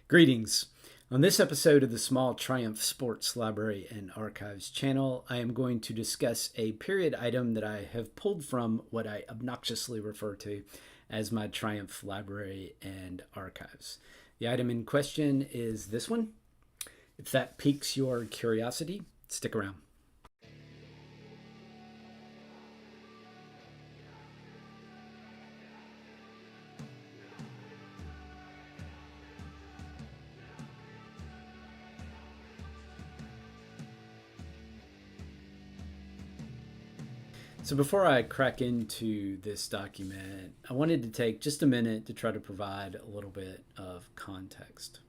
Greetings. On this episode of the Small Triumph Sports Library and Archives channel, I am going to discuss a period item that I have pulled from what I obnoxiously refer to as my Triumph Library and Archives. The item in question is this one. If that piques your curiosity, stick around. So before I crack into this document, I wanted to take just a minute to try to provide a little bit of context.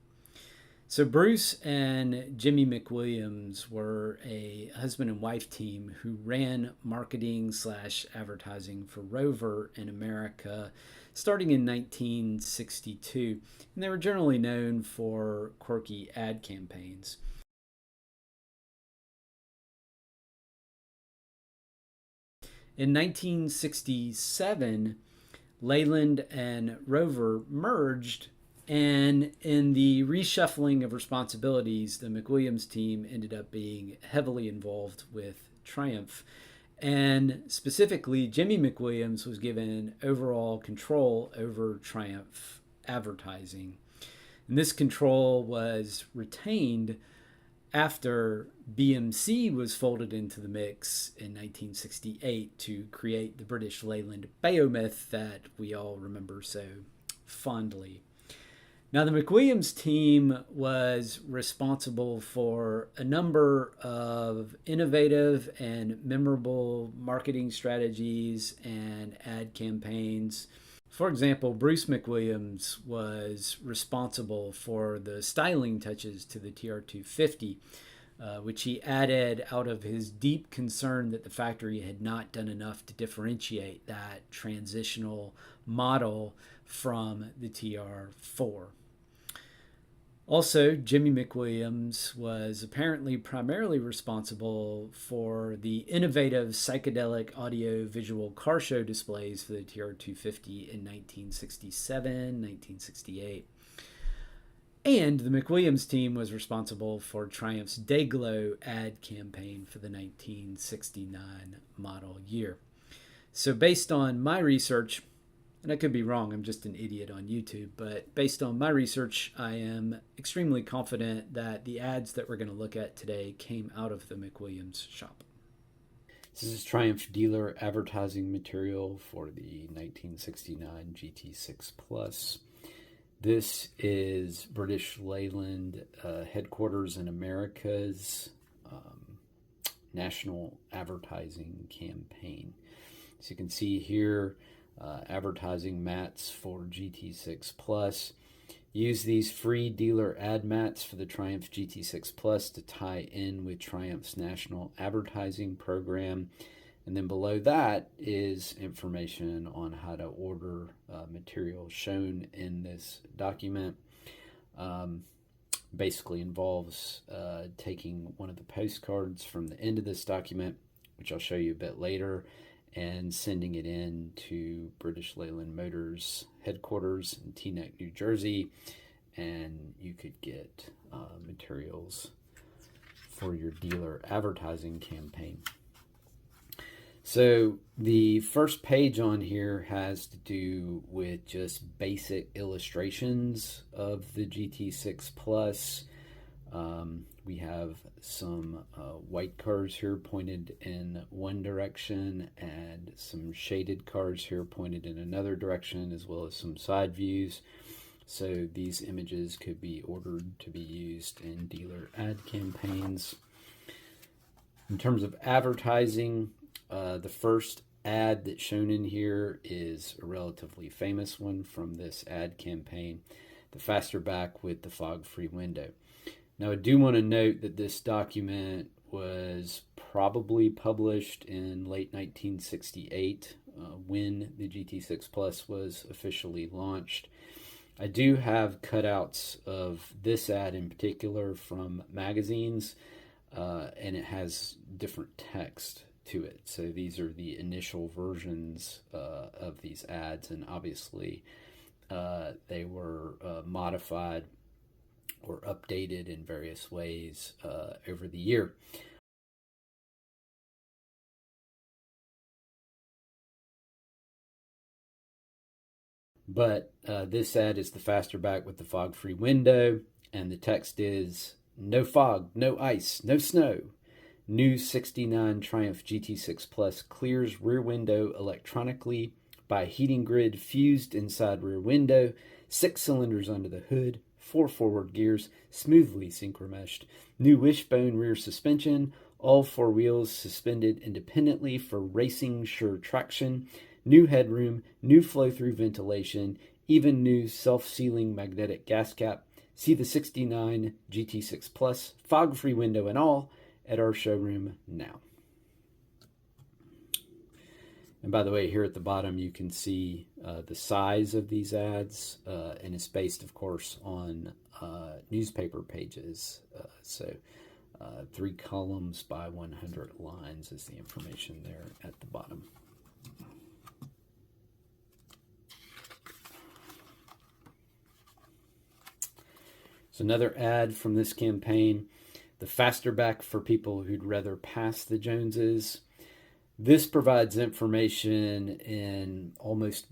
So Bruce and Jimmy McWilliams were a husband and wife team who ran marketing/advertising for Rover in America starting in 1962, and they were generally known for quirky ad campaigns. In 1967, Leyland and Rover merged, and in the reshuffling of responsibilities, the McWilliams team ended up being heavily involved with Triumph. And specifically, Jimmy McWilliams was given overall control over Triumph advertising. And this control was retained after BMC was folded into the mix in 1968 to create the British Leyland Beomyth that we all remember so fondly. Now, the McWilliams team was responsible for a number of innovative and memorable marketing strategies and ad campaigns. For example, Bruce McWilliams was responsible for the styling touches to the TR250, which he added out of his deep concern that the factory had not done enough to differentiate that transitional model from the TR4. Also, Jimmy McWilliams was apparently primarily responsible for the innovative psychedelic audio-visual car show displays for the TR250 in 1967, 1968. And the McWilliams team was responsible for Triumph's Dayglow ad campaign for the 1969 model year. So based on my research, and I could be wrong, I'm just an idiot on YouTube, but based on my research, I am extremely confident that the ads that we're going to look at today came out of the McWilliams shop. This is Triumph dealer advertising material for the 1969 GT6 Plus. This is British Leyland headquarters in America's national advertising campaign. So you can see here, advertising mats for GT6 Plus. Use these free dealer ad mats for the Triumph GT6 Plus to tie in with Triumph's national advertising program. And then below that is information on how to order material shown in this document. Basically involves taking one of the postcards from the end of this document, which I'll show you a bit later, and sending it in to British Leyland Motors headquarters in Teaneck, New Jersey, and you could get materials for your dealer advertising campaign. So the first page on here has to do with just basic illustrations of the GT6 Plus. We have some white cars here pointed in one direction and some shaded cars here pointed in another direction, as well as some side views. So these images could be ordered to be used in dealer ad campaigns. In terms of advertising, the first ad that's shown in here is a relatively famous one from this ad campaign, the faster back with the fog-free window. Now, I do want to note that this document was probably published in late 1968 when the GT6 Plus was officially launched. I do have cutouts of this ad in particular from magazines, and it has different text to it. So these are the initial versions of these ads, and obviously they were modified or updated in various ways over the year. But this ad is the Fasterback with the fog-free window, and the text is, no fog, no ice, no snow. New 69 Triumph GT6 Plus clears rear window electronically by heating grid fused inside rear window, 6 cylinders under the hood, 4 forward gears, smoothly synchro-meshed. New wishbone rear suspension, all 4 wheels suspended independently for racing sure traction. New headroom, new flow-through ventilation, even new self-sealing magnetic gas cap. See the 69 GT6 Plus, fog-free window and all, at our showroom now. And by the way, here at the bottom, you can see the size of these ads, and it's based, of course, on newspaper pages. So 3 columns by 100 lines is the information there at the bottom. So another ad from this campaign, the Fasterback for people who'd rather pass the Joneses. This provides information in almost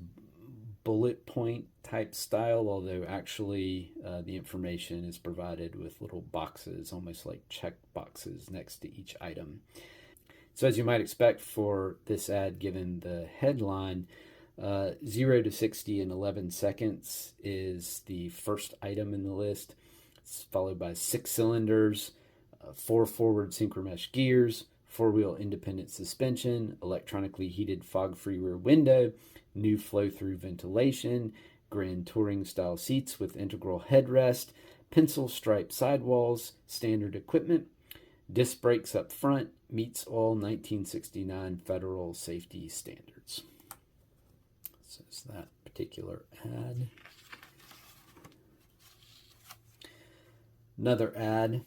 bullet point type style, although actually the information is provided with little boxes, almost like check boxes next to each item. So as you might expect for this ad, given the headline, 0 to 60 in 11 seconds is the first item in the list. It's followed by 6 cylinders, 4 forward synchro-mesh gears, 4-wheel independent suspension, electronically heated fog-free rear window, new flow-through ventilation, Grand Touring style seats with integral headrest, pencil stripe sidewalls, standard equipment, disc brakes up front, meets all 1969 federal safety standards. So it's that particular ad. Another ad,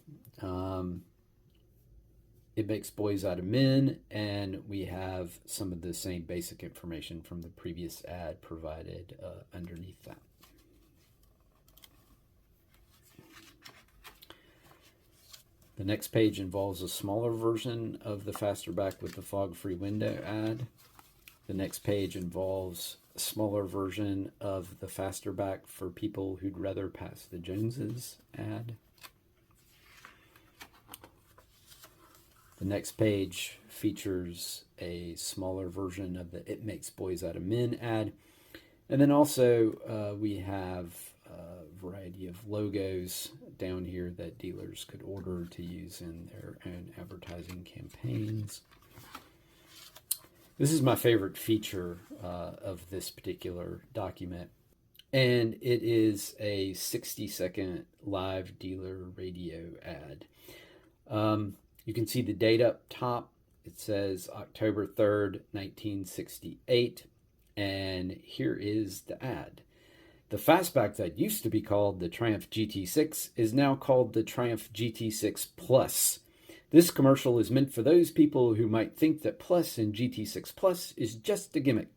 it makes boys out of men, and we have some of the same basic information from the previous ad provided underneath that. The next page involves a smaller version of the Fasterback with the fog-free window ad. The next page involves a smaller version of the Fasterback for people who'd rather pass the Joneses ad. The next page features a smaller version of the It Makes Boys Out of Men ad. And then also we have a variety of logos down here that dealers could order to use in their own advertising campaigns. This is my favorite feature of this particular document. And it is a 60-second live dealer radio ad. You can see the date up top. It says October 3rd, 1968. And here is the ad. The fastback that used to be called the Triumph GT6 is now called the Triumph GT6 Plus. This commercial is meant for those people who might think that Plus in GT6 Plus is just a gimmick.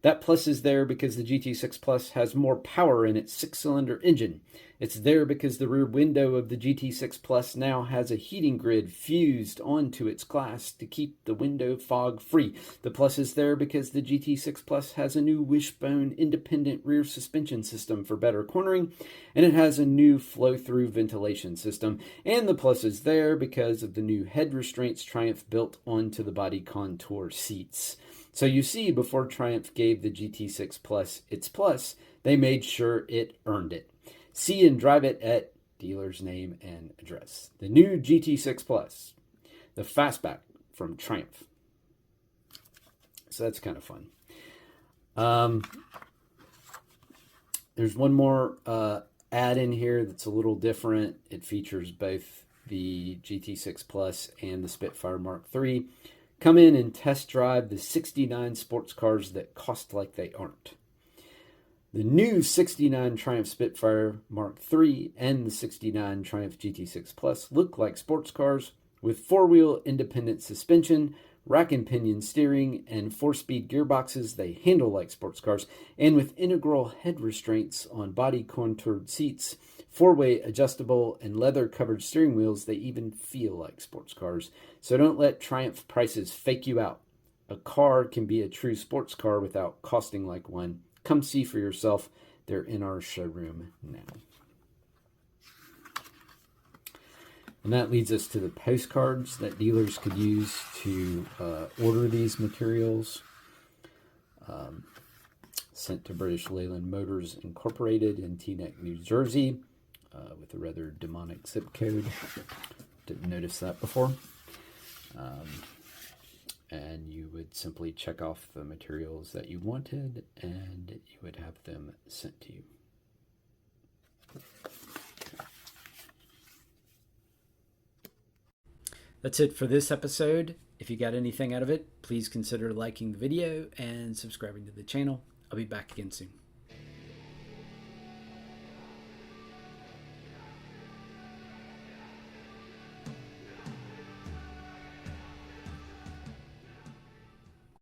That Plus is there because the GT6 Plus has more power in its 6-cylinder engine. It's there because the rear window of the GT6 Plus now has a heating grid fused onto its glass to keep the window fog free. The Plus is there because the GT6 Plus has a new wishbone independent rear suspension system for better cornering, and it has a new flow-through ventilation system. And the Plus is there because of the new head restraints Triumph built onto the body contour seats. So you see, before Triumph gave the GT6 Plus its Plus, they made sure it earned it. See and drive it at dealer's name and address. The new GT6 Plus, the fastback from Triumph. So that's kind of fun. There's one more ad in here that's a little different. It features both the GT6 Plus and the Spitfire Mark III. Come in and test drive the 69 sports cars that cost like they aren't. The new 69 Triumph Spitfire Mark III and the 69 Triumph GT6 Plus look like sports cars with 4-wheel independent suspension, rack and pinion steering, and 4-speed gearboxes. They handle like sports cars, and with integral head restraints on body contoured seats, four-way adjustable and leather-covered steering wheels. They even feel like sports cars. So don't let Triumph prices fake you out. A car can be a true sports car without costing like one. Come see for yourself. They're in our showroom now. And that leads us to the postcards that dealers could use to order these materials. Sent to British Leyland Motors Incorporated in Teaneck, New Jersey, with a rather demonic zip code. Didn't notice that before. And you would simply check off the materials that you wanted, and you would have them sent to you. That's it for this episode. If you got anything out of it, please consider liking the video and subscribing to the channel. I'll be back again soon.